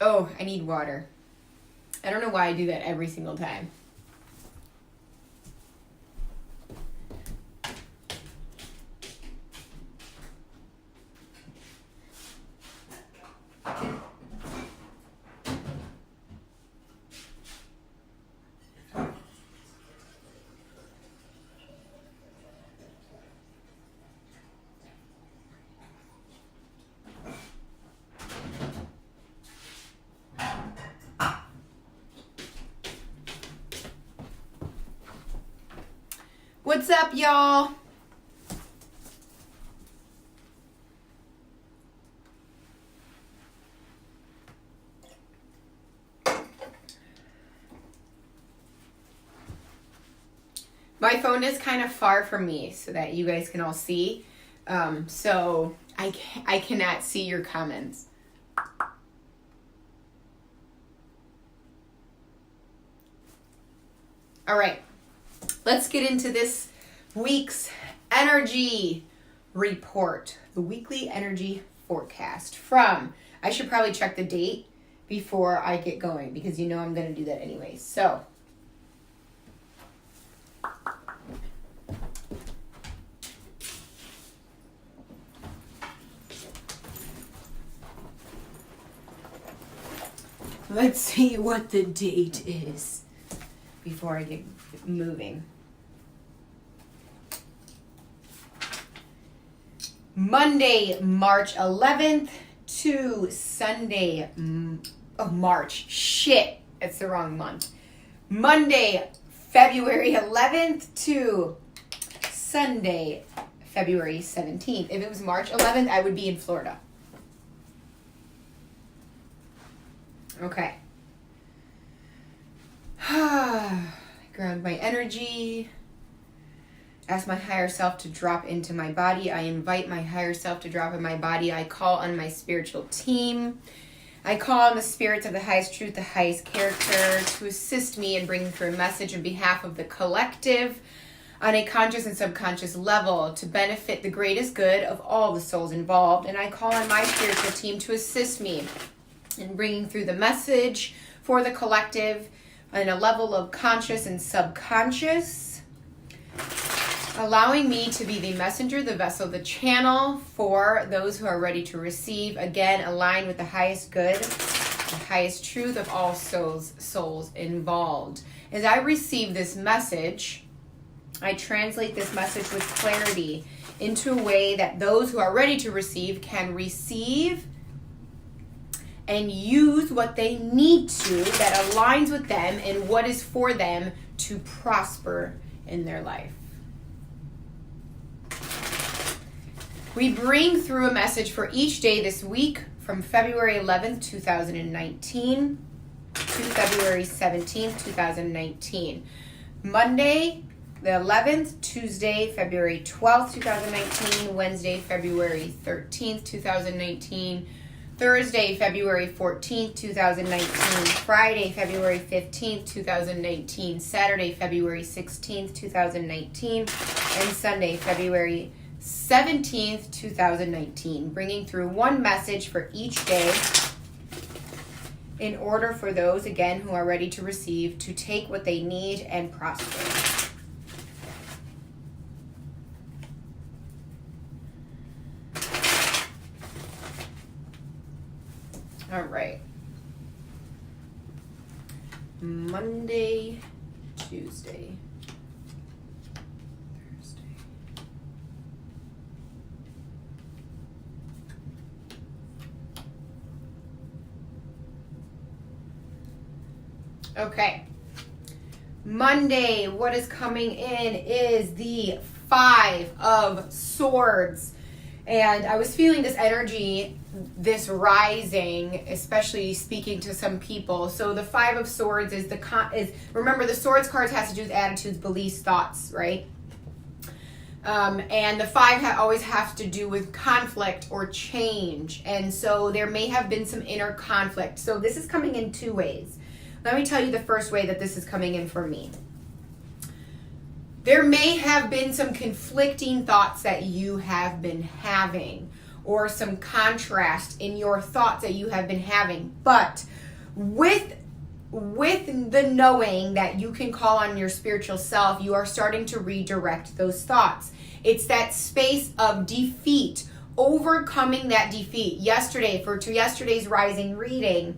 Oh, I need water. I don't know why I do that every single time. What's up, y'all? My phone is kind of far from me so that you guys can all see. So I cannot see your comments. All right. Let's get into this week's energy report. The weekly energy forecast from, I should probably check the date before I get going because you know I'm going to do that anyway. So, let's see what the date is before I get moving. Monday, March 11th to Sunday, March. Shit, it's the wrong month. Monday, February 11th to Sunday, February 17th. If it was March 11th, I would be in Florida. Okay. Ground my energy. Ask my higher self to drop into my body. I invite my higher self to drop in my body. I call on my spiritual team. I call on the spirits of the highest truth, the highest character, to assist me in bringing through a message on behalf of the collective on a conscious and subconscious level to benefit the greatest good of all the souls involved. And I call on my spiritual team to assist me in bringing through the message for the collective on a level of conscious and subconscious, allowing me to be the messenger, the vessel, the channel for those who are ready to receive, again, aligned with the highest good, the highest truth of all souls involved. As I receive this message, I translate this message with clarity into a way that those who are ready to receive can receive and use what they need to that aligns with them and what is for them to prosper in their life. We bring through a message for each day this week from February 11th, 2019 to February 17th, 2019. Monday, the 11th, Tuesday, February 12th, 2019, Wednesday, February 13th, 2019, Thursday, February 14th, 2019, Friday, February 15th, 2019, Saturday, February 16th, 2019, and Sunday, February 17th, 2019, bringing through one message for each day in order for those, again, who are ready to receive, to take what they need and prosper. All right. Monday, Tuesday, Thursday. Okay. Monday, what is coming in is the 5 of Swords. And I was feeling this energy, this rising, especially speaking to some people. So the 5 of Swords is remember the Swords cards has to do with attitudes, beliefs, thoughts, right? And the 5 always has to do with conflict or change. And so there may have been some inner conflict. So this is coming in 2 ways. Let me tell you the first way that this is coming in for me. There may have been some conflicting thoughts that you have been having, or some contrast in your thoughts that you have been having. But with the knowing that you can call on your spiritual self, you are starting to redirect those thoughts. It's that space of defeat, overcoming that defeat. Yesterday's rising reading,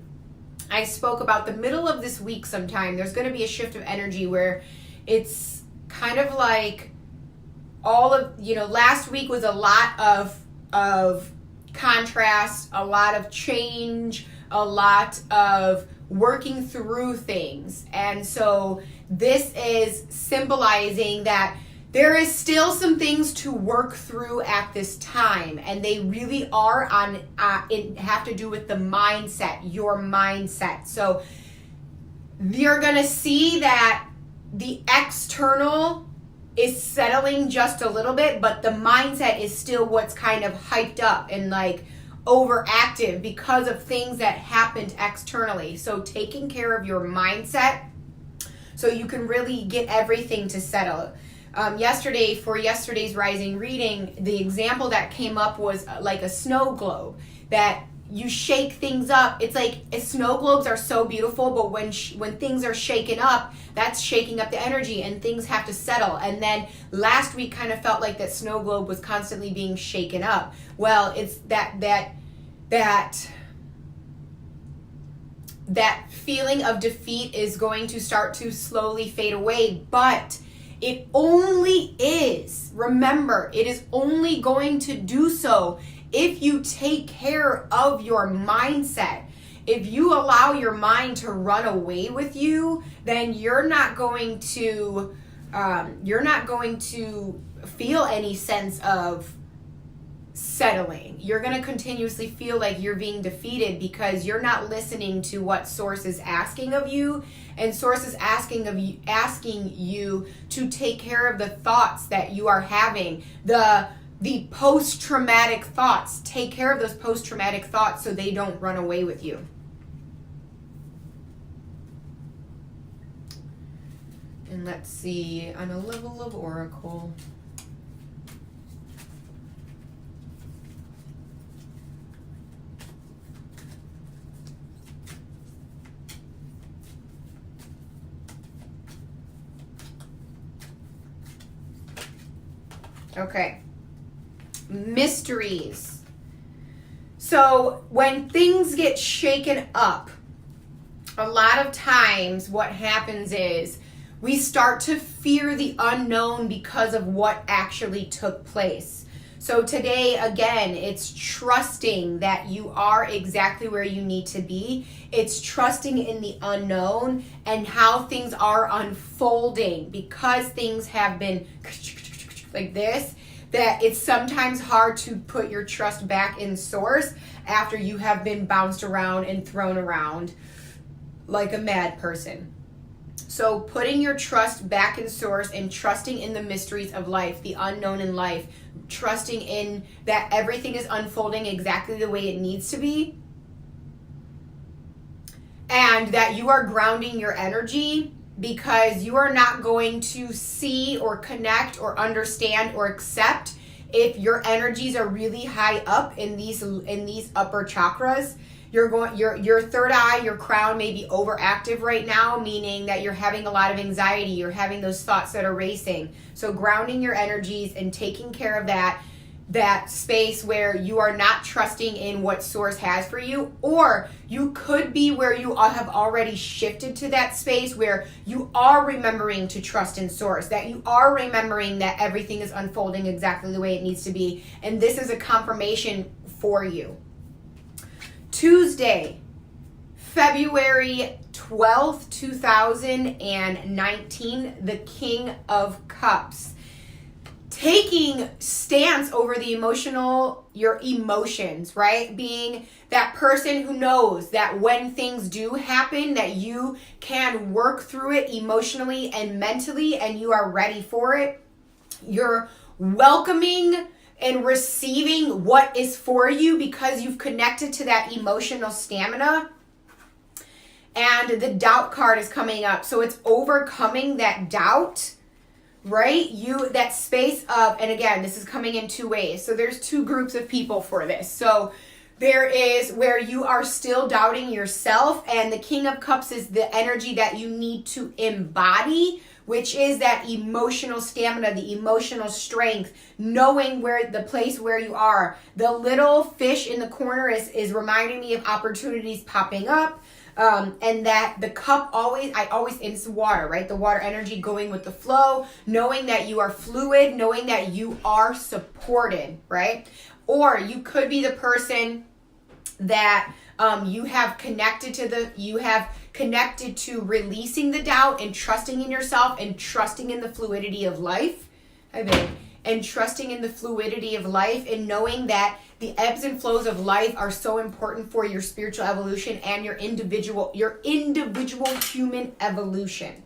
I spoke about the middle of this week sometime. There's going to be a shift of energy where it's kind of like last week was a lot of contrast, a lot of change, a lot of working through things. And so this is symbolizing that there is still some things to work through at this time, and they really are have to do with the mindset, your mindset. So you're going to see that the external is settling just a little bit, but the mindset is still what's kind of hyped up and like overactive because of things that happened externally. So taking care of your mindset so you can really get everything to settle. Yesterday's rising reading, the example that came up was like a snow globe, that you shake things up. It's like snow globes are so beautiful, but when things are shaken up, that's shaking up the energy and things have to settle. And then last week kind of felt like that snow globe was constantly being shaken up. Well, it's that feeling of defeat is going to start to slowly fade away, but it only is, remember, it is only going to do so if you take care of your mindset. If you allow your mind to run away with you, then you're not going to feel any sense of settling. You're going to continuously feel like you're being defeated because you're not listening to what Source is asking of you, and Source is asking you to take care of the thoughts that you are having, the post-traumatic thoughts. Take care of those post-traumatic thoughts so they don't run away with you. And let's see, on a level of Oracle. Okay. Mysteries. So when things get shaken up, a lot of times what happens is we start to fear the unknown because of what actually took place. So today, again, it's trusting that you are exactly where you need to be. It's trusting in the unknown and how things are unfolding, because things have been like this, that it's sometimes hard to put your trust back in Source after you have been bounced around and thrown around like a mad person. So putting your trust back in Source and trusting in the mysteries of life, the unknown in life, trusting in that everything is unfolding exactly the way it needs to be, and that you are grounding your energy, because you are not going to see or connect or understand or accept if your energies are really high up in these upper chakras. Your third eye, your crown may be overactive right now, meaning that you're having a lot of anxiety, you're having those thoughts that are racing. So grounding your energies and taking care of that space where you are not trusting in what Source has for you, or you could be where you have already shifted to that space where you are remembering to trust in Source, that you are remembering that everything is unfolding exactly the way it needs to be, and this is a confirmation for you. Tuesday, February 12th, 2019, the King of Cups. Taking stance over your emotions, right? Being that person who knows that when things do happen, that you can work through it emotionally and mentally, and you are ready for it. You're welcoming and receiving what is for you because you've connected to that emotional stamina. And the doubt card is coming up. So it's overcoming that doubt right? That space of, and again, this is coming in two ways. So there's two groups of people for this. So there is where you are still doubting yourself, and the King of Cups is the energy that you need to embody, which is that emotional stamina, the emotional strength, knowing where the place where you are. The little fish in the corner is reminding me of opportunities popping up. And that the cup it's water, right? The water energy going with the flow, knowing that you are fluid, knowing that you are supported, right? Or you could be the person that you have connected to releasing the doubt and trusting in yourself and trusting in the fluidity of life. And trusting in the fluidity of life and knowing that the ebbs and flows of life are so important for your spiritual evolution and your individual human evolution.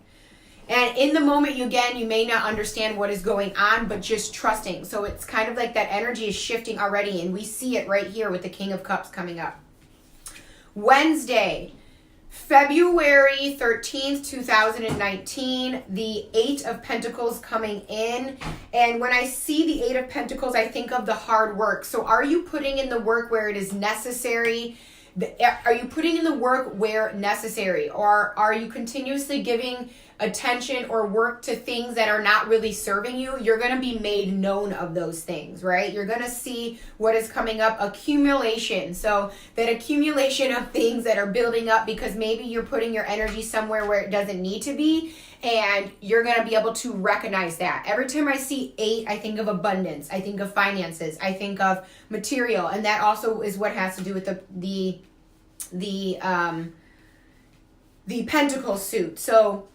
And in the moment, you may not understand what is going on, but just trusting. So it's kind of like that energy is shifting already, and we see it right here with the King of Cups coming up. Wednesday, February 13th, 2019, the Eight of Pentacles coming in. And when I see the Eight of Pentacles, I think of the hard work. So are you putting in the work where it is necessary? Are you putting in the work where necessary? Or are you continuously giving attention or work to things that are not really serving you? You're going to be made known of those things, right? You're going to see what is coming up. Accumulation. So that accumulation of things that are building up because maybe you're putting your energy somewhere where it doesn't need to be. And you're going to be able to recognize that. Every time I see 8, I think of abundance. I think of finances. I think of material. And that also is what has to do with the pentacle suit. So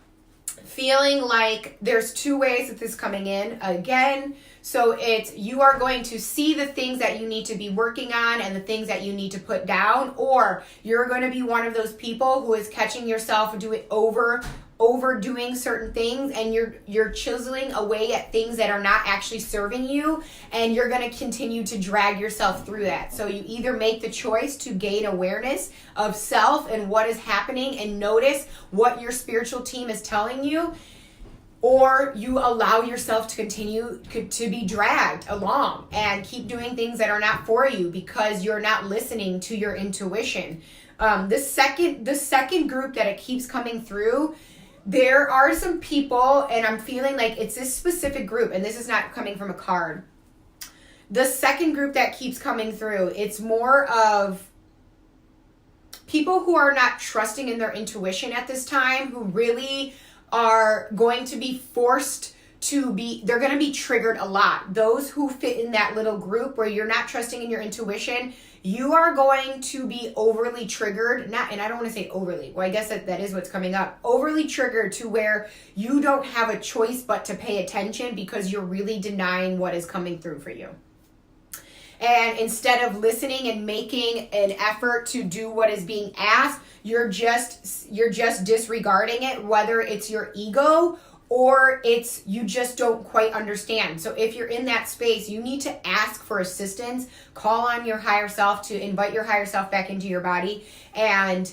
feeling like there's two ways that this is coming in again. So it's you are going to see the things that you need to be working on and the things that you need to put down, or you're going to be one of those people who is catching yourself overdoing certain things, and you're chiseling away at things that are not actually serving you, and you're going to continue to drag yourself through that. So you either make the choice to gain awareness of self and what is happening and notice what your spiritual team is telling you, or you allow yourself to continue to be dragged along and keep doing things that are not for you because you're not listening to your intuition. The second group that it keeps coming through, there are some people, and I'm feeling like it's this specific group, and this is not coming from a card. The second group that keeps coming through, it's more of people who are not trusting in their intuition at this time, who really are going to be forced to be, they're going to be triggered a lot. Those who fit in that little group where you're not trusting in your intuition, you are going to be overly triggered. And I don't want to say overly. Well, I guess that is what's coming up. Overly triggered to where you don't have a choice but to pay attention because you're really denying what is coming through for you. And instead of listening and making an effort to do what is being asked, you're just disregarding it, whether it's your ego or it's you just don't quite understand. So if you're in that space, you need to ask for assistance, call on your higher self, to invite your higher self back into your body, and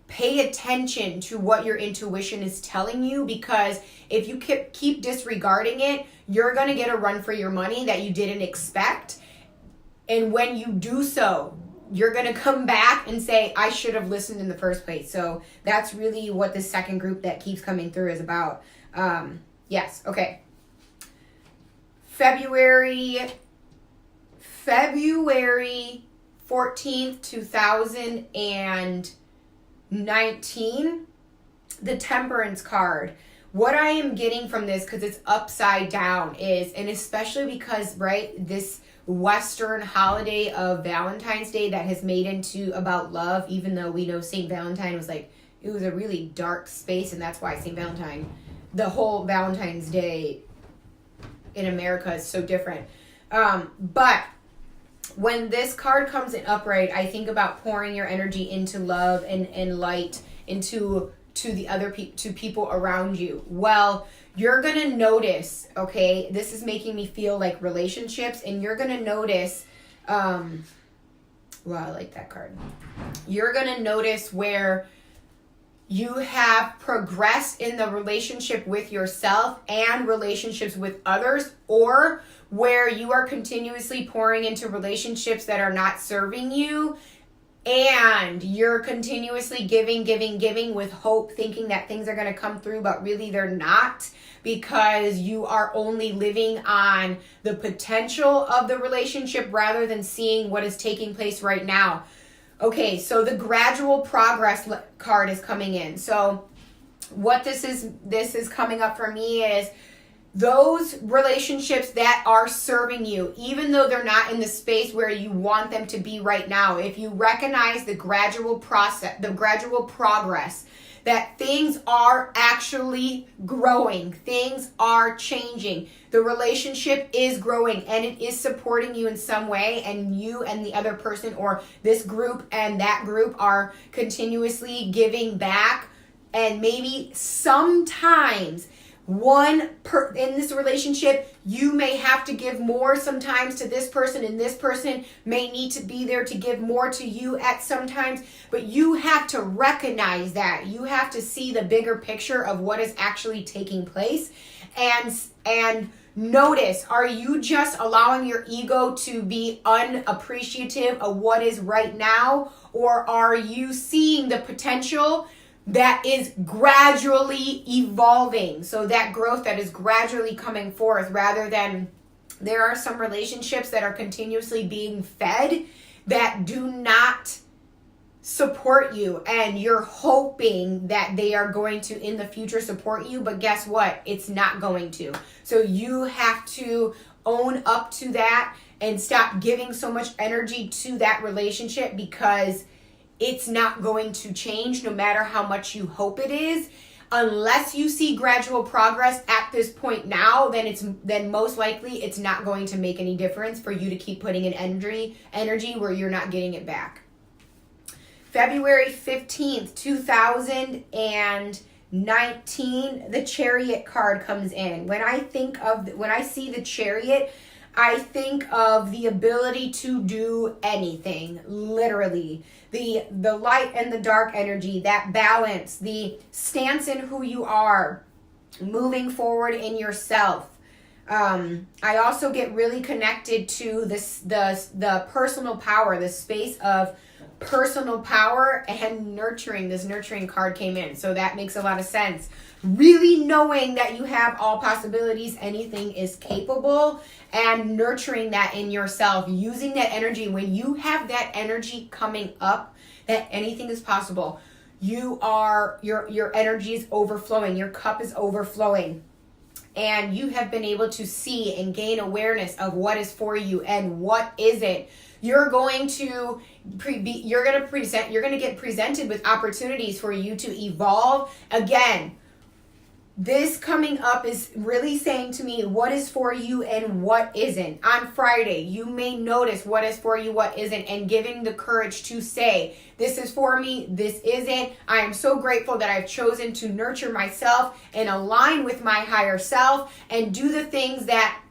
pay attention to what your intuition is telling you, because if you keep disregarding it, you're going to get a run for your money that you didn't expect. And when you do so, you're going to come back and say, I should have listened in the first place. So that's really what the second group that keeps coming through is about. Yes, okay. February 14th, 2019, the Temperance card. What I am getting from this, because it's upside down, is, and especially because, right, this Western holiday of Valentine's Day that has made into about love, even though we know St. Valentine was like, it was a really dark space, and that's why St. Valentine, the whole Valentine's Day in America is so different. But when this card comes in upright, I think about pouring your energy into love and light into to people around you. Well, you're going to notice, okay, this is making me feel like relationships, and you're going to notice, I like that card. You're going to notice where you have progressed in the relationship with yourself and relationships with others, or where you are continuously pouring into relationships that are not serving you, and you're continuously giving with hope, thinking that things are going to come through, but really they're not, because you are only living on the potential of the relationship rather than seeing what is taking place right now. Okay, so the gradual progress card is coming in. So what this is coming up for me is those relationships that are serving you, even though they're not in the space where you want them to be right now. If you recognize the gradual process, the gradual progress, that things are actually growing, things are changing, the relationship is growing and it is supporting you in some way, and you and the other person or this group and that group are continuously giving back, and maybe sometimes in this relationship, you may have to give more sometimes to this person, and this person may need to be there to give more to you at sometimes, but you have to recognize that. You have to see the bigger picture of what is actually taking place, and notice, are you just allowing your ego to be unappreciative of what is right now, or are you seeing the potential that is gradually evolving? So that growth that is gradually coming forth, rather than there are some relationships that are continuously being fed that do not support you, and you're hoping that they are going to in the future support you, but guess what? It's not going to. So you have to own up to that and stop giving so much energy to that relationship, because it's not going to change no matter how much you hope it is. Unless you see gradual progress at this point now, then most likely it's not going to make any difference for you to keep putting in energy where you're not getting it back. February 15th, 2019, the Chariot card comes in. When I see the Chariot, I think of the ability to do anything, literally. The light and the dark energy, that balance, the stance in who you are, moving forward in yourself. I also get really connected to the personal power, the space of personal power and nurturing. This nurturing card came in, so that makes a lot of sense. Really knowing that you have all possibilities, anything is capable, and nurturing that in yourself, using that energy. When you have that energy coming up, that anything is possible, your energy is overflowing, your cup is overflowing, and you have been able to see and gain awareness of what is for you and what isn't. You're going to get presented with opportunities for you to evolve. Again, this coming up is really saying to me what is for you and what isn't. On Friday, you may notice what is for you, what isn't, and giving the courage to say, this is for me, this isn't. I am so grateful that I've chosen to nurture myself and align with my higher self and do the things that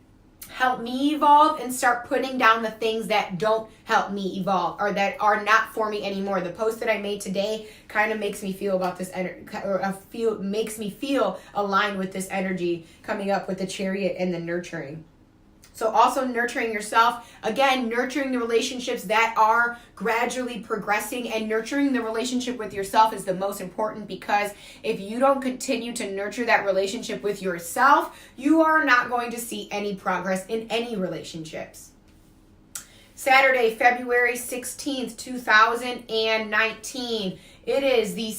help me evolve, and start putting down the things that don't help me evolve or that are not for me anymore. The post that I made today kind of makes me feel about this makes me feel aligned with this energy coming up with the Chariot and the nurturing. So also nurturing yourself, again, nurturing the relationships that are gradually progressing, and nurturing the relationship with yourself is the most important, because if you don't continue to nurture that relationship with yourself, you are not going to see any progress in any relationships. Saturday, February 16th, 2019. It is the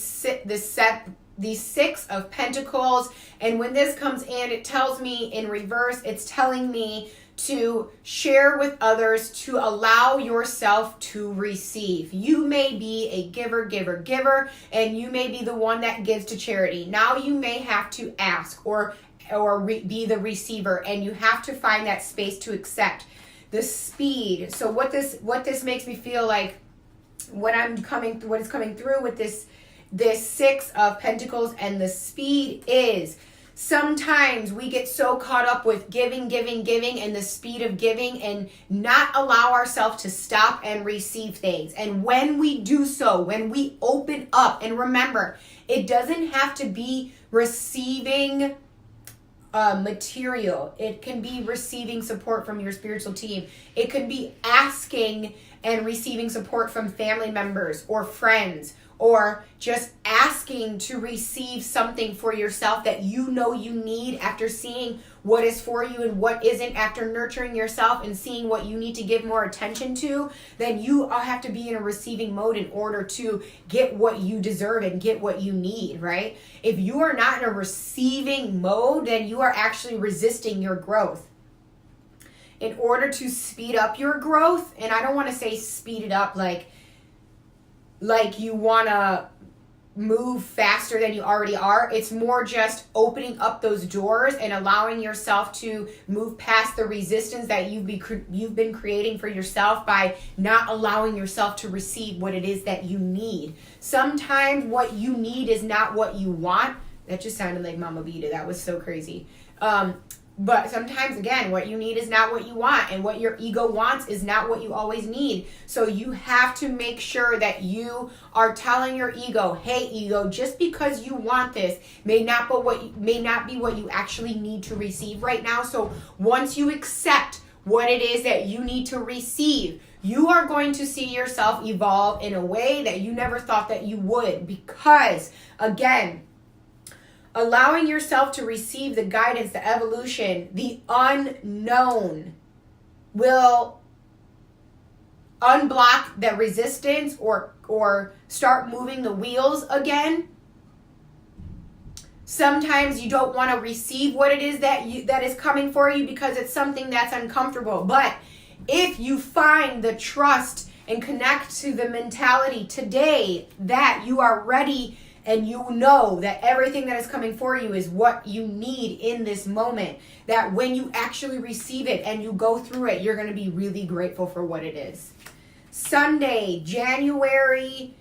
Six of Pentacles, and when this comes in, it tells me in reverse, it's telling me to share with others, to allow yourself to receive. You may be a giver, and you may be the one that gives to charity. Now you may have to ask or be the receiver, and you have to find that space to accept the speed. So what this makes me feel like, what is coming through with this Six of Pentacles and the speed is Sometimes we get so caught up with giving, and the speed of giving and not allow ourselves to stop and receive things. And when we do so, when we open up, and remember, it doesn't have to be receiving material. It can be receiving support from your spiritual team. It could be asking and receiving support from family members or friends, or just asking to receive something for yourself that you know you need after seeing what is for you and what isn't, after nurturing yourself and seeing what you need to give more attention to. Then you have to be in a receiving mode in order to get what you deserve and get what you need, right? If you are not in a receiving mode, then you are actually resisting your growth. In order to speed up your growth, and I don't want to say speed it up like you want to move faster than you already are. It's more just opening up those doors and allowing yourself to move past the resistance that you've been creating for yourself by not allowing yourself to receive what it is that you need. Sometimes what you need is not what you want. That just sounded like Mama Vita. That was so crazy. But sometimes, again, what you need is not what you want, and what your ego wants is not what you always need. So you have to make sure that you are telling your ego, hey, ego, just because you want this may not be what you actually need to receive right now. So once you accept what it is that you need to receive, you are going to see yourself evolve in a way that you never thought that you would, because, again, allowing yourself to receive the guidance, the evolution, the unknown will unblock the resistance or start moving the wheels again. Sometimes you don't want to receive what it is that is coming for you because it's something that's uncomfortable. But if you find the trust and connect to the mentality today that you are ready, and you know that everything that is coming for you is what you need in this moment, that when you actually receive it and you go through it, you're going to be really grateful for what it is. Sunday, January.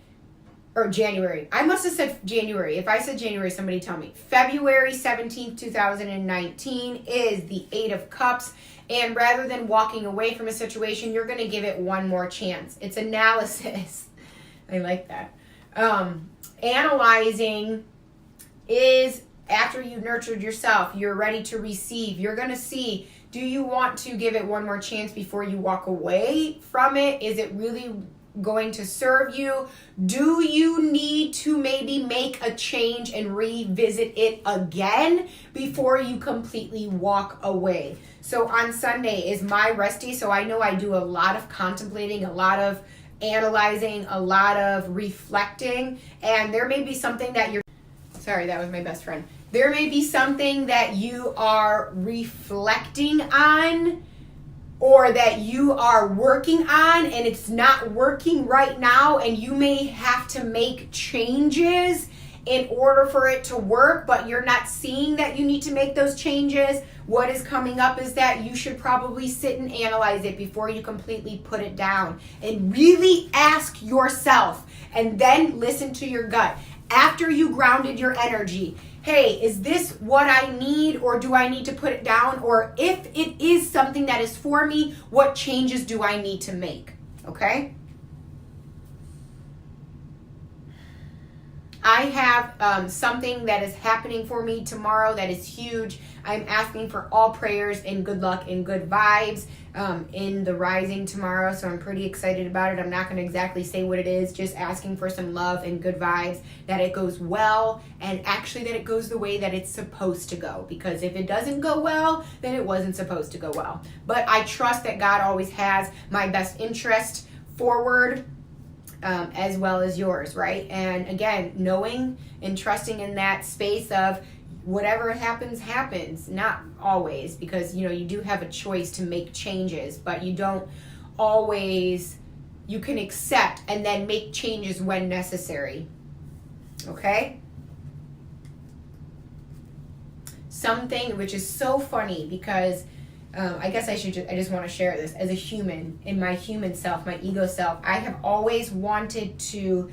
I must have said January. If I said January, somebody tell me. February 17th, 2019 is the 8 of Cups. And rather than walking away from a situation, you're going to give it one more chance. It's analysis. I like that. Analyzing is after you've nurtured yourself, you're ready to receive. You're going to see, do you want to give it one more chance before you walk away from it? Is it really going to serve you? Do you need to maybe make a change and revisit it again before you completely walk away? So on Sunday is my resty, so I know I do a lot of contemplating, a lot of analyzing, a lot of reflecting, and there may be something that sorry, that was my best friend. There may be something that you are reflecting on or that you are working on and it's not working right now, and you may have to make changes in order for it to work, but you're not seeing that you need to make those changes. What is coming up is that you should probably sit and analyze it before you completely put it down and really ask yourself, and then listen to your gut. After you grounded your energy, hey, is this what I need, or do I need to put it down? Or if it is something that is for me, what changes do I need to make? Okay? I have something that is happening for me tomorrow that is huge. I'm asking for all prayers and good luck and good vibes in the rising tomorrow, so I'm pretty excited about it. I'm not going to exactly say what it is, just asking for some love and good vibes, that it goes well, and actually that it goes the way that it's supposed to go, because if it doesn't go well, then it wasn't supposed to go well. But I trust that God always has my best interest forward, as well as yours, right? And again, knowing and trusting in that space of whatever happens, not always, because you do have a choice to make changes, but you don't always, you can accept and then make changes when necessary. Okay? Something which is so funny, because I guess I just want to share this as a human, in my human self, my ego self. I have always wanted to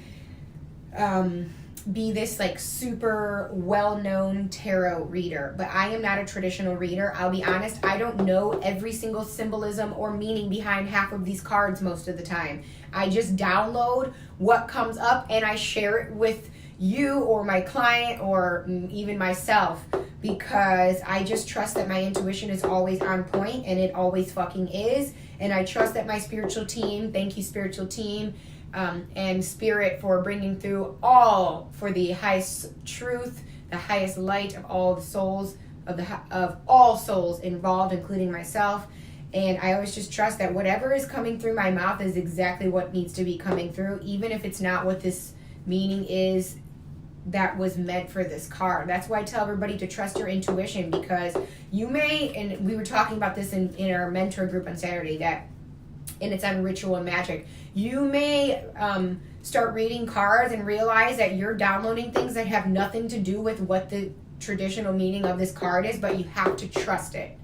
be this like super well-known tarot reader, but I am not a traditional reader. I'll be honest, I don't know every single symbolism or meaning behind half of these cards most of the time. I just download what comes up and I share it with you or my client or even myself, because I just trust that my intuition is always on point, and it always fucking is. And I trust that my spiritual team, thank you spiritual team, and spirit for bringing through all for the highest truth, the highest light of all the souls, of all souls involved, including myself. And I always just trust that whatever is coming through my mouth is exactly what needs to be coming through, even if it's not what this meaning is that was meant for this card. That's why I tell everybody to trust your intuition, because you may, and we were talking about this in our mentor group on Saturday, and it's on Ritual and Magic, you may start reading cards and realize that you're downloading things that have nothing to do with what the traditional meaning of this card is, but you have to trust it.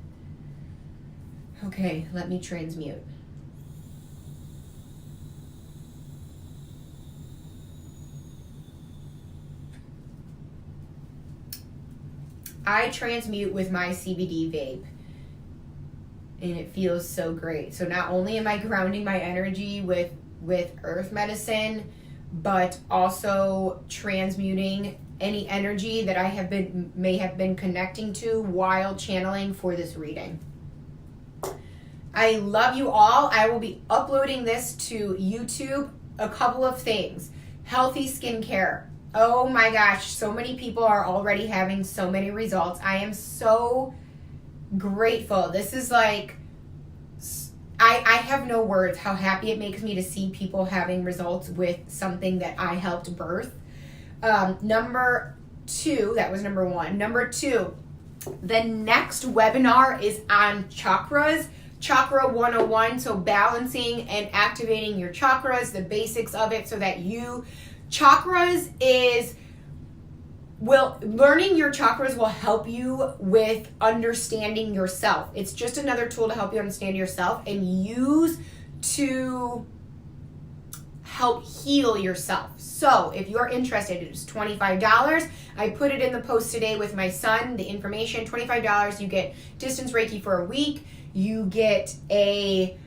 Okay, let me transmute. I transmute with my CBD vape, and it feels so great. So not only am I grounding my energy with earth medicine, but also transmuting any energy that I may have been connecting to while channeling for this reading. I love you all. I will be uploading this to YouTube. A couple of things. Healthy skincare. Oh my gosh, so many people are already having so many results. I am so grateful. This is like, I have no words how happy it makes me to see people having results with something that I helped birth. Number two, that was number one. Number two, the next webinar is on chakras. Chakra 101, so balancing and activating your chakras, the basics of it, so that learning your chakras will help you with understanding yourself. It's just another tool to help you understand yourself and use to help heal yourself. So if you're interested, it's $25. I put it in the post today with my son, the information, $25. You get distance Reiki for a week. You get a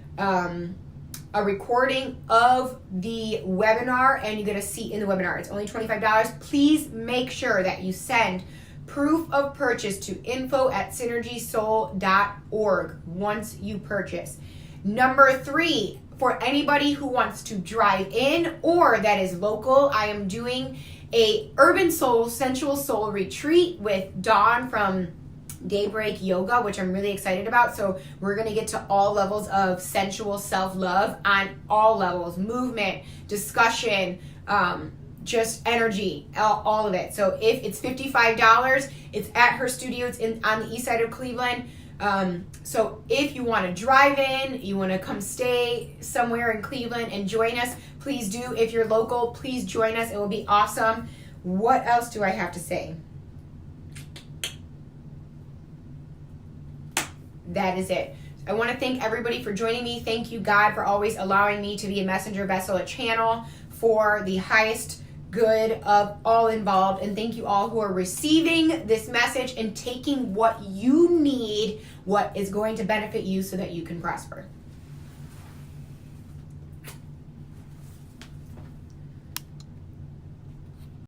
recording of the webinar, and you get a seat in the webinar. It's only $25. Please make sure that you send proof of purchase to info@synergysoul.org once you purchase. Number three, for anybody who wants to drive in or that is local, I am doing a Urban Soul, Sensual Soul retreat with Dawn from Daybreak Yoga, which I'm really excited about. So we're going to get to all levels of sensual self-love on all levels, movement, discussion, just energy, all of it. So if it's $55, it's at her studio. It's on the east side of Cleveland. So if you want to drive in, you want to come stay somewhere in Cleveland and join us, please do. If you're local, please join us. It will be awesome. What else do I have to say? That is it. I want to thank everybody for joining me. Thank you, God, for always allowing me to be a messenger vessel, a channel for the highest good of all involved. And thank you all who are receiving this message and taking what you need, what is going to benefit you so that you can prosper.